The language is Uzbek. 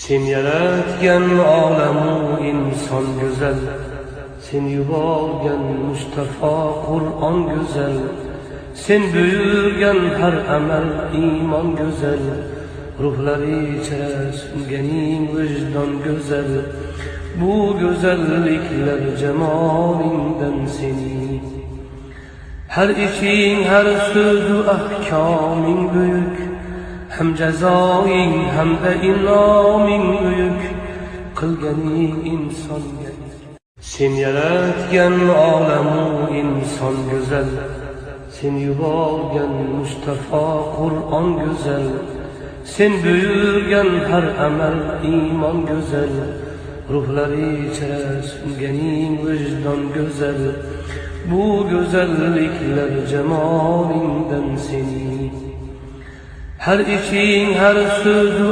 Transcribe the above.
Sen yaratgan olamu inson go'zal, sen yuborgan Mustafa Qur'on go'zal, sen buyurgan har amal iymon go'zal, ruhlar ichra sunganing vijdon go'zal, bu go'zalliklar jamolingdan sening. Har ishing, har so'zu ahkoming buyuk, ham jazoing hamda inoming buyuk, qilganing insonga. Sen yaratgan olamu inson go'zal, sen yuborgan Mustafa Qur'on go'zal, sen buyurgan har amal iymon go'zal, ruhlar ichra sunganing vijdon go'zal, bu go'zalliklar jamolingdan sening. Har ishing, har so'zu